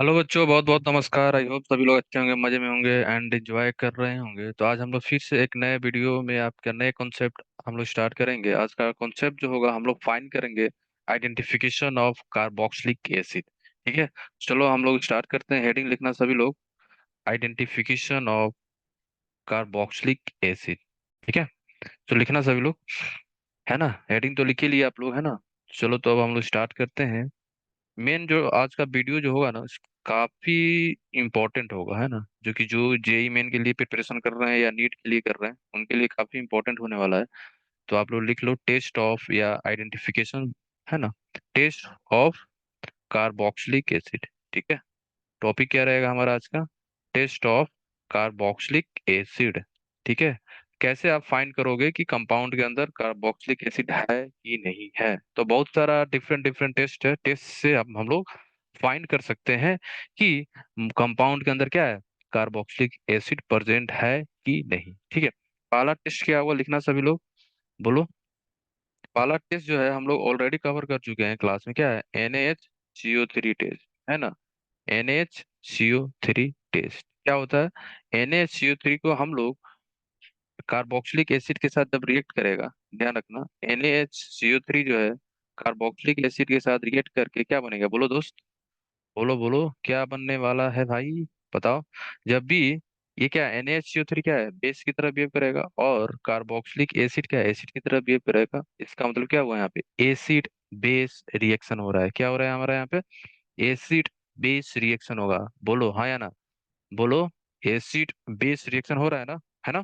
Hello बच्चों, बहुत बहुत नमस्कार। आई होप सभी लोग अच्छे होंगे, मजे में होंगे एंड एंजॉय कर रहे होंगे। तो आज हम लोग फिर से एक नए वीडियो में आपका नए कॉन्सेप्ट हम लोग स्टार्ट करेंगे। आज का कॉन्सेप्ट जो होगा, हम लोग फाइंड करेंगे आइडेंटिफिकेशन ऑफ कार्बोक्सिलिक एसिड। ठीक है, चलो हम लोग स्टार्ट करते हैं। हेडिंग लिखना सभी लोग, आइडेंटिफिकेशन ऑफ कार्बोक्सिलिक एसिड। ठीक है, तो लिखना सभी लोग, है ना। हेडिंग तो लिख ही लिया आप लोग, है ना। चलो तो अब हम लोग स्टार्ट करते हैं। मेन जो आज का वीडियो जो होगा ना, काफी इम्पोर्टेंट होगा, है ना। जो कि जो जेई मेन के लिए प्रिपरेशन कर रहे हैं या नीट के लिए कर रहे हैं, उनके लिए काफी इम्पोर्टेंट होने वाला है। तो आप लोग लिख लो, टेस्ट ऑफ या आइडेंटिफिकेशन, है ना। Test of carboxylic acid. ठीक है, टॉपिक क्या रहेगा हमारा आज का? Test of carboxylic acid. ठीक है, कैसे आप फाइंड करोगे कि कंपाउंड के अंदर कार्बोक्सिलिक एसिड है कि नहीं है। तो बहुत सारा डिफरेंट डिफरेंट टेस्ट है। टेस्ट से हम लोग फाइंड कर सकते हैं कि कंपाउंड के अंदर क्या है, कार्बोक्सिलिक एसिड प्रेजेंट है कि नहीं। ठीक है, पहला टेस्ट क्या होगा, लिखना सभी लोग, बोलो। पहला टेस्ट जो है हम लोग ऑलरेडी कवर कर चुके हैं क्लास में, क्या है? NaHCO3 टेस्ट, है ना। NaHCO3 टेस्ट क्या होता है? NaHCO3 को हम लोग कार्बोक्सिलिक एसिड के साथ जब रिएक्ट करेगा, ध्यान रखना, NaHCO3 जो है कार्बोक्सिलिक एसिड के साथ रिएक्ट करके क्या बनेगा, बोलो दोस्त, बोलो बोलो, क्या बनने वाला है भाई, बताओ। जब भी ये क्या है, NaHCO3 क्या है, बेस की तरह बिहेव करेगा, और कार्बोक्सिलिक एसिड क्या है, एसिड की तरह बिहेव करेगा। इसका मतलब क्या हुआ यहाँ पे, एसिड बेस रिएक्शन हो रहा है। क्या हो रहा है हमारा यहाँ पे? एसिड बेस रिएक्शन होगा। बोलो हाँ या ना, बोलो। एसिड बेस रिएक्शन हो रहा है ना, है ना।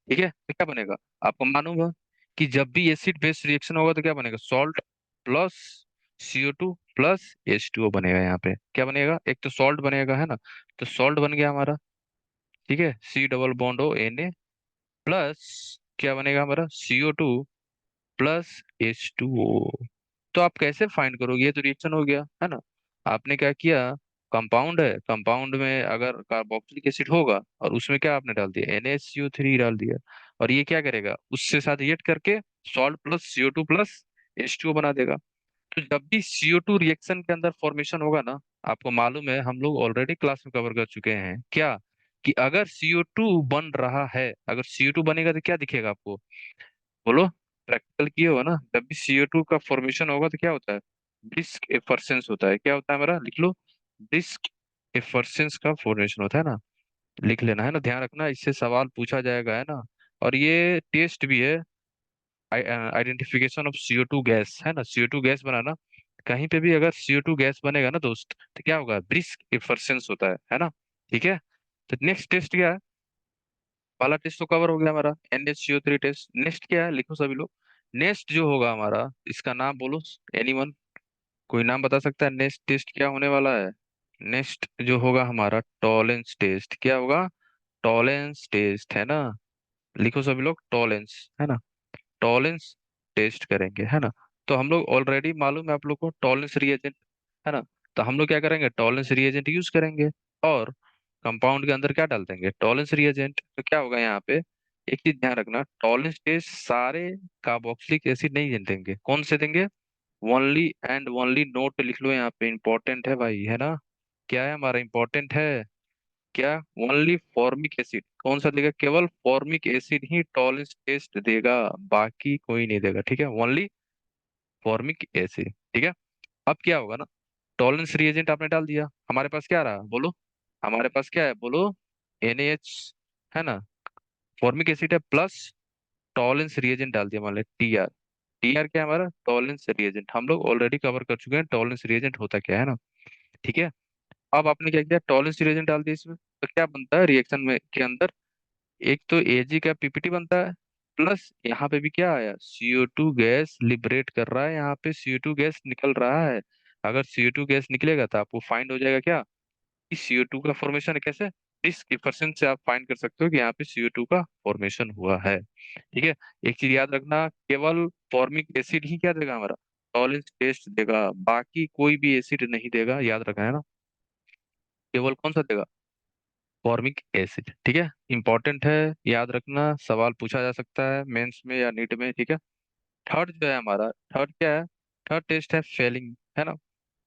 ठीक है, तो क्या बनेगा, आपको मालूम है कि जब भी एसिड बेस रिएक्शन होगा तो क्या बनेगा, salt plus CO2 plus H2O बनेगा। यहाँ पे क्या बनेगा, एक तो सॉल्ट बनेगा, है ना। तो सॉल्ट बन गया हमारा, ठीक है, C double bond O Na, plus क्या बनेगा हमारा, CO2 प्लस H2O। तो आप कैसे फाइंड करोगे, ये तो रिएक्शन हो गया, है ना। आपने क्या किया, कंपाउंड है, कंपाउंड में अगर कार्बोक्सिलिक एसिड होगा और उसमें क्या आपने डाल दिया, NaCO3 डाल दिया, और ये क्या करेगा, उससे साथ रिएक्ट करके salt plus CO2 plus H2O बना देगा। तो जब भी CO2 रिएक्शन के अंदर फॉर्मेशन होगा ना, आपको मालूम है, हम लोग ऑलरेडी क्लास में कवर कर चुके हैं क्या, कि अगर CO2 बन रहा है, अगर CO2 बनेगा तो क्या दिखेगा आपको, बोलो। प्रैक्टिकल किए हो ना, जब भी CO2 का फॉर्मेशन होगा तो क्या होता है, ब्रिस्क एफरसेंस होता है। क्या होता है हमारा, लिख लो, ब्रिस्क एफरसेंस का फॉर्मेशन होता है ना। लिख लेना, है ना, ध्यान रखना, इससे सवाल पूछा जाएगा, है ना। और ये टेस्ट भी है, आइडेंटिफिकेशन ऑफ CO2 गैस, है ना। CO2 गैस बनाना, कहीं पे भी अगर CO2 गैस बनेगा ना दोस्त, तो क्या होगा, ब्रिस्क एफरसेंस होता है ना। ठीक है, तो नेक्स्ट टेस्ट क्या है, पहला टेस्ट तो कवर हो गया हमारा, NaCO3 टेस्ट। नेक्स्ट क्या है, लिखो सभी लोग। नेक्स्ट जो होगा हमारा, इसका नाम बोलो, एनीवन, कोई नाम बता सकता है नेक्स्ट टेस्ट क्या होने वाला है? नेक्स्ट जो होगा हमारा, टॉलेंस टेस्ट। क्या होगा, टॉलेंस टेस्ट, है ना। लिखो सभी लोग, टॉलेंस, है ना। टॉलेंस टेस्ट करेंगे, है ना। तो हम लोग ऑलरेडी मालूम है आप लोग को, टॉलेंस रिएजेंट, है ना। तो हम लोग क्या करेंगे, टॉलेंस रिएजेंट यूज करेंगे, और कंपाउंड के अंदर क्या डाल देंगे, टॉलेंस रिएजेंट। तो क्या होगा यहाँ पे, एक चीज ध्यान रखना, टॉलेंस टेस्ट सारे कार्बोक्सिलिक एसिड नहीं देंगे। कौन से देंगे, ओनली एंड ओनली, नोट लिख लो यहाँ पे, इंपॉर्टेंट है भाई, है ना। क्या है हमारा, इंपॉर्टेंट है, क्या, ओनली फॉर्मिक एसिड। कौन सा देगा, केवल फॉर्मिक एसिड ही टॉलेंस टेस्ट देगा, बाकी कोई नहीं देगा। ठीक है, ओनली फॉर्मिक एसिड। ठीक है, अब क्या होगा ना, टॉलेंस रिएजेंट आपने डाल दिया, हमारे पास क्या रहा, बोलो। हमारे पास क्या है, बोलो, NaH, है ना। फॉर्मिक एसिड है, प्लस टॉलेंस रिएजेंट डाल दिया, मान लो TR। TR क्या है हमारा, टॉलेंस रिएजेंट। हम लोग ऑलरेडी कवर कर चुके हैं टॉलेंस रिएजेंट होता क्या है ना। ठीक है, अब आपने क्या किया, टॉलेंस रिएजेंट डाल दिया इसमें, तो क्या बनता है रिएक्शन में के अंदर, एक तो Ag का PPT बनता है, प्लस यहाँ पे भी क्या आया, CO2 गैस लिबरेट कर रहा है, यहाँ पे CO2 गैस निकल रहा है। अगर CO2 गैस निकलेगा तो आपको फाइंड हो जाएगा क्या, कि CO2 का फॉर्मेशन है। कैसे, इस परसेंट से आप फाइंड कर सकते हो कि यहाँ पे CO2 का फॉर्मेशन हुआ है। ठीक है, एक चीज याद रखना, केवल फॉर्मिक एसिड ही क्या देगा हमारा, टॉलेंस टेस्ट देगा, बाकी कोई भी एसिड नहीं देगा, याद रखना, है ना। केवल कौन सा देगा, फॉर्मिक एसिड। ठीक है, इंपॉर्टेंट है, याद रखना, सवाल पूछा जा सकता है मेंस में या नीट में। ठीक है, थर्ड जो है हमारा, थर्ड क्या है, थर्ड टेस्ट है फेलिंग, है ना।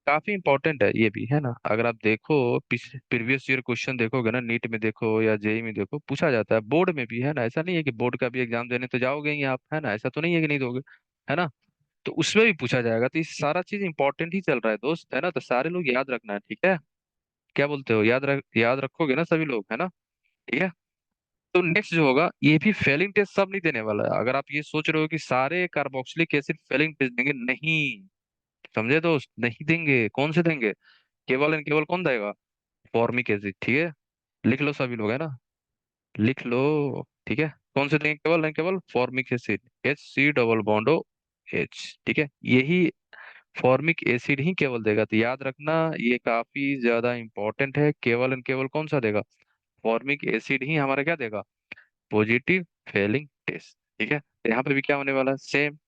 काफी इंपॉर्टेंट है ये भी, है ना। अगर आप देखो प्रीवियस ईयर क्वेश्चन देखोगे ना, नीट में देखो या जेई में देखो, पूछा जाता है, बोर्ड में भी, है ना। ऐसा नहीं है कि बोर्ड का भी एग्जाम देने तो जाओगे ही आप, है ना, ऐसा तो नहीं है कि नहीं दोगे, है ना। तो उसमें भी पूछा जाएगा, तो ये सारा चीज इंपॉर्टेंट ही चल रहा है दोस्त, है ना। तो सारे लोग याद रखना है, ठीक है। क्या बोलते हो, याद रखोगे ना सभी लोग, है ना। ठीक है। तो नेक्स्ट जो होगा, ये भी फेलिंग टेस्ट सब नहीं देने वाला है। अगर आप ये सोच रहे हो कि सारे कार्बोक्सिलिक एसिड फेलिंग टेस्ट देंगे, नहीं, समझे दोस्त, नहीं देंगे। कौन से देंगे? केवल एंड केवल कौन देगा? फॉर्मिक एसिड, ठीक है। लिख लो सभी लोग, है ना, लिख लो। ठीक है। कौन से देंगे? केवल एंड केवल formic acid, HC double bond H, ठीक है। यही फॉर्मिक एसिड ही केवल देगा, तो याद रखना, ये काफी ज्यादा इंपॉर्टेंट है। केवल एंड केवल कौन सा देगा? फॉर्मिक एसिड ही हमारा क्या देगा? पॉजिटिव फेलिंग टेस्ट, ठीक है। तो यहाँ पे भी क्या होने वाला है? सेम।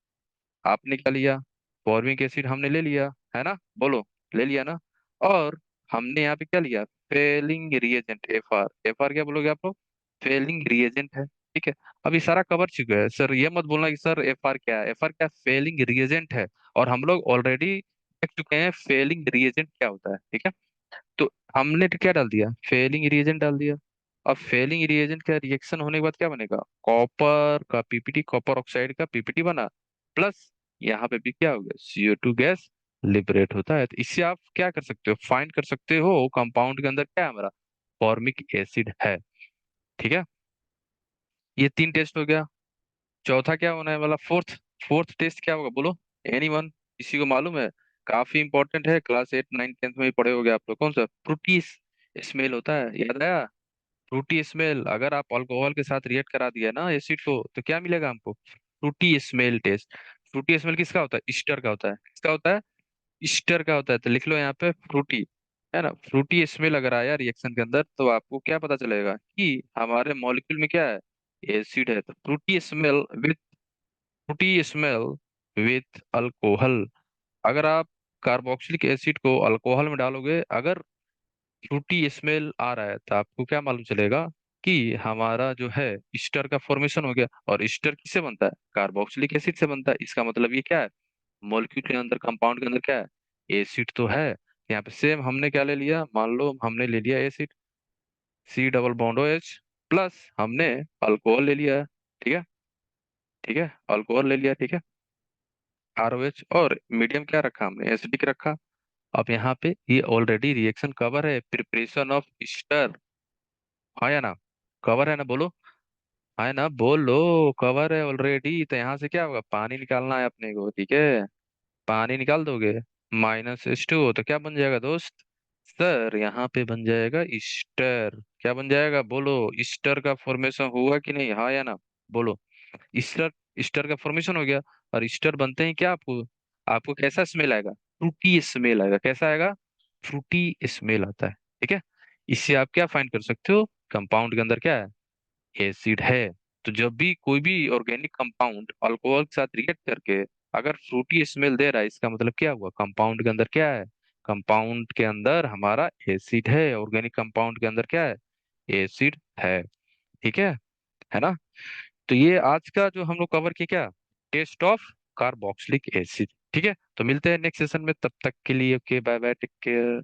आपने क्या लिया? फॉर्मिक एसिड हमने ले लिया, है ना, बोलो, ले लिया ना। और हमने यहाँ पे क्या लिया? Fehling reagent, FR। FR क्या बोलोगे आप लोग? फेलिंग रिएजेंट है, ठीक है। अब ये सारा कवर चुका है सर, ये मत बोलना कि सर FR क्या है। FR क्या? फेलिंग रिएजेंट है। और हम लोग ऑलरेडी देख चुके हैं फेलिंग रिएजेंट क्या होता है, ठीक है। तो हमने तो क्या डाल दिया? फेलिंग रिएजेंट डाल दिया। अब फेलिंग रिएजेंट का रिएक्शन होने के बाद क्या बनेगा? कॉपर का पीपीटी, कॉपर ऑक्साइड का पीपीटी बना, प्लस यहाँ पे भी क्या हो गया? CO2 गैस लिबरेट होता है। तो इससे आप क्या कर सकते हो? फाइंड कर सकते हो कंपाउंड के अंदर क्या है हमारा? फॉर्मिक एसिड है, ठीक है। ये 3 टेस्ट हो गया। चौथा क्या होने वाला? फोर्थ। फोर्थ टेस्ट क्या होगा, बोलो। एनीवन? किसी को मालूम है? काफी इंपॉर्टेंट है, क्लास 8 9 10th में ही पढ़े होगे आप लोग। कौन सा? फ्रूटी स्मेल होता है, याद आया? Frooti smell. अगर आप अल्कोहल के साथ रिएक्ट करा दिया ना एसिड को, तो क्या मिलेगा हमको? Frooti smell taste. Frooti smell किसका होता है? ईस्टर का होता है। किसका होता है? ईस्टर का होता है। तो लिख लो यहाँ पे फ्रूटी, है ना। फ्रूटी स्मेल अगर आया रिएक्शन के अंदर, तो आपको क्या पता चलेगा कि हमारे मॉलिक्यूल में क्या है? एसिड है। तो फ्रूटी स्मेल विथ अल्कोहल। अगर आप कार्बोक्सिलिक एसिड को अल्कोहल में डालोगे, अगर फ्रूटी स्मेल आ रहा है, तो आपको क्या मालूम चलेगा कि हमारा जो है ईस्टर का फॉर्मेशन हो गया। और ईस्टर किससे बनता है? कार्बोक्सिलिक एसिड से बनता है। इसका मतलब ये क्या है? मॉलिक्यूल के अंदर, कंपाउंड के अंदर क्या है? एसिड तो है। यहाँ पे सेम हमने क्या ले लिया? मान लो हमने ले लिया acid, C double bond OH, plus हमने अल्कोहल ले लिया है, ठीक है। ठीक है, अल्कोहल ले लिया, ठीक है, ROH। और मीडियम क्या रखा हमने? एसिडिक रखा। अब यहाँ पे ये ऑलरेडी रिएक्शन कवर है, प्रिपरेशन ऑफ ईस्टर, हाँ या ना? कवर है ना, बोलो। हाँ ना, बोलो। कवर है ऑलरेडी। तो यहाँ से क्या होगा? पानी निकालना है अपने को, ठीक है। पानी निकाल दोगे, -H2O, तो क्या बन जाएगा दोस्त? सर यहाँ पे बन जाएगा ईस्टर। क्या बन जाएगा, बोलो। ईस्टर का फॉर्मेशन हुआ कि नहीं, हाँ या ना, बोलो। ईस्टर, ईस्टर का फॉर्मेशन हो गया। और ईस्टर बनते ही क्या आपको, आपको कैसा स्मेल आएगा? फ्रूटी स्मेल आएगा। कैसा आएगा? फ्रूटी स्मेल आता है, ठीक है। इससे आप क्या फाइंड कर सकते हो? कंपाउंड के अंदर क्या है? एसिड है। तो जब भी कोई भी ऑर्गेनिक कंपाउंड अल्कोहल के साथ रिएक्ट करके अगर फ्रूटी स्मेल दे रहा है, इसका मतलब क्या हुआ? कंपाउंड के अंदर क्या है? कंपाउंड के अंदर हमारा एसिड है। ऑर्गेनिक कंपाउंड के अंदर क्या है? एसिड है, ठीक है ना। तो ये आज का जो हम लोग कवर किया, क्या? टेस्ट ऑफ कार्बोक्सिलिक एसिड, ठीक है। तो मिलते हैं नेक्स्ट सेशन में, तब तक के लिए okay, bye bye, take care.